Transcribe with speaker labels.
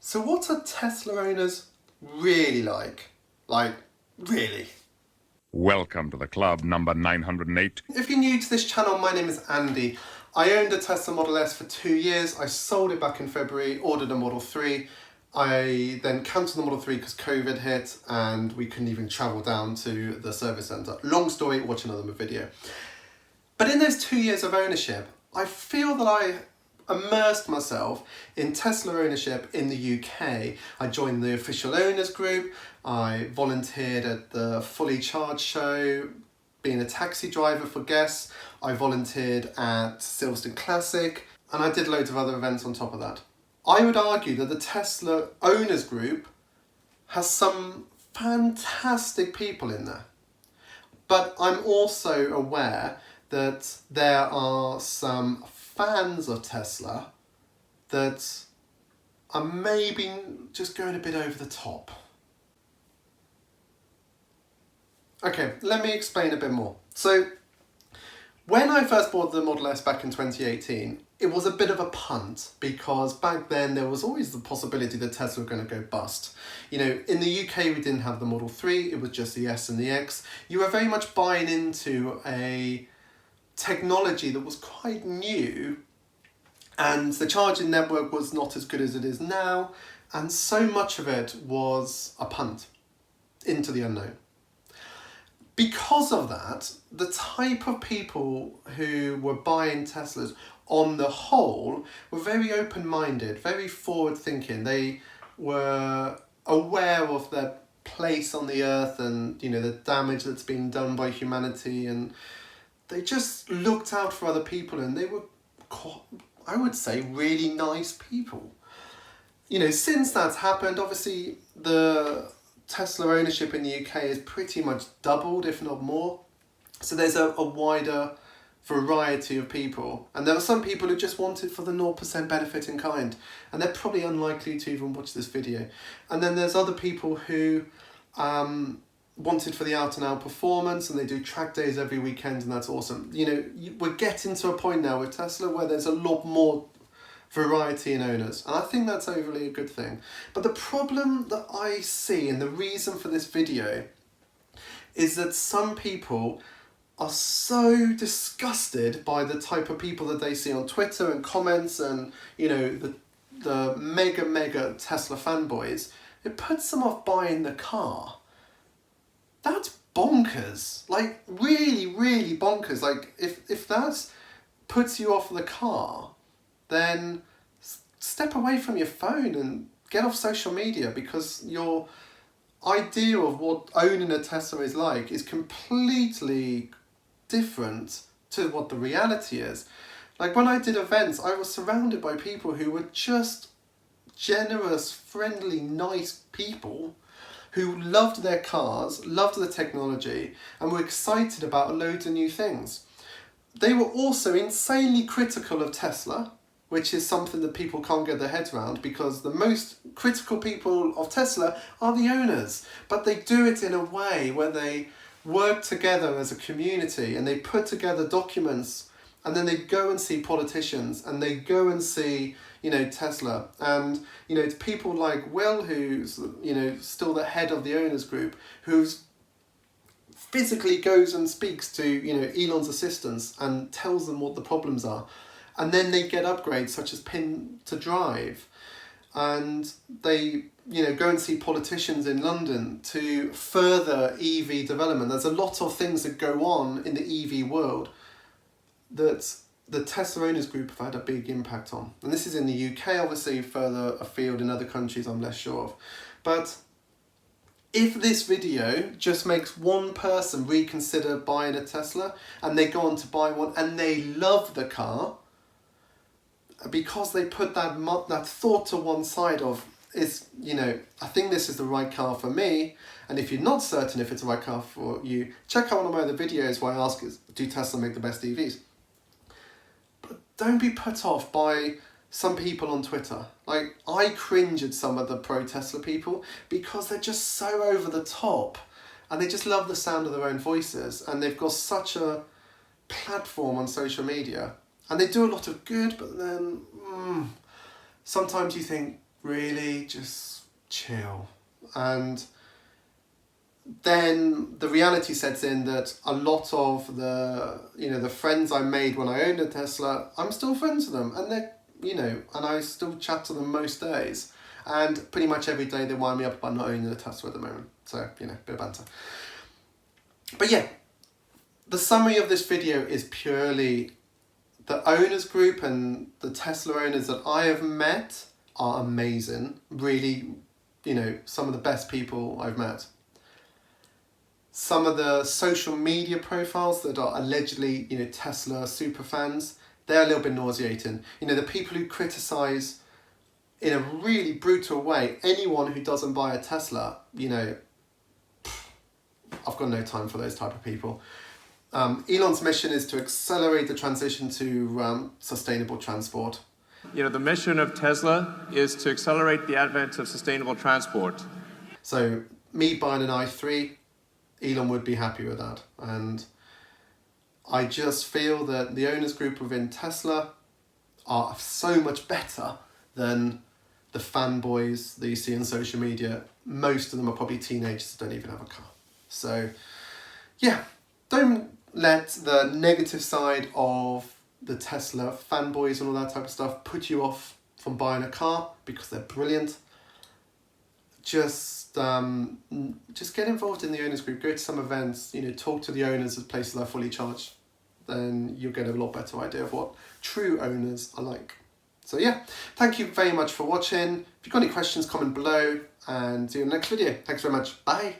Speaker 1: So what are Tesla owners really like? Like, really?
Speaker 2: Welcome to the club number 908.
Speaker 1: If you're new to this channel, my name is Andy. I owned a Tesla Model S for 2 years. I sold it back in February, ordered a Model 3. I then cancelled the Model 3 because COVID hit and we couldn't even travel down to the service centre. Long story, watch another video. But in those 2 years of ownership, I feel that I immersed myself in Tesla ownership in the UK. I joined the official owners group, I volunteered at the Fully Charged show, being a taxi driver for guests, I volunteered at Silverstone Classic, and I did loads of other events on top of that. I would argue that the Tesla owners group has some fantastic people in there. But I'm also aware that there are some fans of Tesla that are maybe just going a bit over the top. Okay, let me explain a bit more. So, when I first bought the Model S back in 2018, it was a bit of a punt because back then there was always the possibility that Tesla were going to go bust. You know, in the UK we didn't have the Model 3, it was just the S and the X. You were very much buying into a technology that was quite new, and the charging network was not as good as it is now, and so much of it was a punt into the unknown. Because of that, the type of people who were buying Teslas on the whole were very open-minded, very forward-thinking. They were aware of their place on the earth and, you know, the damage that's been done by humanity, and they just looked out for other people, and they were, I would say, really nice people. You know, since that's happened, obviously the Tesla ownership in the UK is pretty much doubled, if not more. So there's a wider variety of people. And there are some people who just want it for the 0% benefit in kind. And they're probably unlikely to even watch this video. And then there's other people who wanted for the out and out performance, and they do track days every weekend, and that's awesome. You know, we're getting to a point now with Tesla where there's a lot more variety in owners, and I think that's overly a good thing. But the problem that I see, and the reason for this video, is that some people are so disgusted by the type of people that they see on Twitter and comments, and, you know, the mega Tesla fanboys. It puts them off buying the car. That's bonkers. Like, really bonkers. Like, if that puts you off the car, then step away from your phone and get off social media, because your idea of what owning a Tesla is like is completely different to what the reality is. Like, when I did events, I was surrounded by people who were just generous, friendly, nice people who loved their cars, loved the technology, and were excited about loads of new things. They were also insanely critical of Tesla, which is something that people can't get their heads around, because the most critical people of Tesla are the owners. But they do it in a way where they work together as a community, and they put together documents, and then they go and see politicians, and they go and see, you know, Tesla. And, you know, it's people like Will, who's, you know, still the head of the owners group, who's physically goes and speaks to, you know, Elon's assistants and tells them what the problems are. And then they get upgrades such as pin to drive. And they, you know, go and see politicians in London to further EV development. There's a lot of things that go on in the EV world that the Tesla owners group have had a big impact on. And this is in the UK, obviously. Further afield in other countries I'm less sure of. But if this video just makes one person reconsider buying a Tesla, and they go on to buy one and they love the car, because they put that thought to one side of, is, you know, I think this is the right car for me, and if you're not certain if it's the right car for you, check out one of my other videos where I ask, do Tesla make the best EVs? But don't be put off by some people on Twitter. Like, I cringe at some of the pro-Tesla people because they're just so over the top, and they just love the sound of their own voices, and they've got such a platform on social media, and they do a lot of good, but then sometimes you think, really just chill. And then the reality sets in that a lot of the friends I made when I owned a Tesla, I'm still friends with them, and they're, and I still chat to them most days. And pretty much every day they wind me up about not owning a Tesla at the moment. So, bit of banter. But yeah, the summary of this video is purely the owners group and the Tesla owners that I have met are amazing. Really, some of the best people I've met. Some of the social media profiles that are allegedly, Tesla super fans, they're a little bit nauseating. The people who criticize in a really brutal way anyone who doesn't buy a Tesla, I've got no time for those type of people. Elon's mission is to accelerate the transition to sustainable transport.
Speaker 3: The mission of Tesla is to accelerate the advent of sustainable transport.
Speaker 1: So me buying an i3, Elon would be happy with that. And I just feel that the owners group within Tesla are so much better than the fanboys that you see on social media. Most of them are probably teenagers that don't even have a car. So yeah, don't let the negative side of the Tesla fanboys and all that type of stuff put you off from buying a car, because they're brilliant. Just get involved in the owners group, go to some events, talk to the owners of places that are fully charged. Then you'll get a lot better idea of what true owners are like. So yeah, thank you very much for watching. If you've got any questions, comment below, and see you in the next video. Thanks very much. Bye.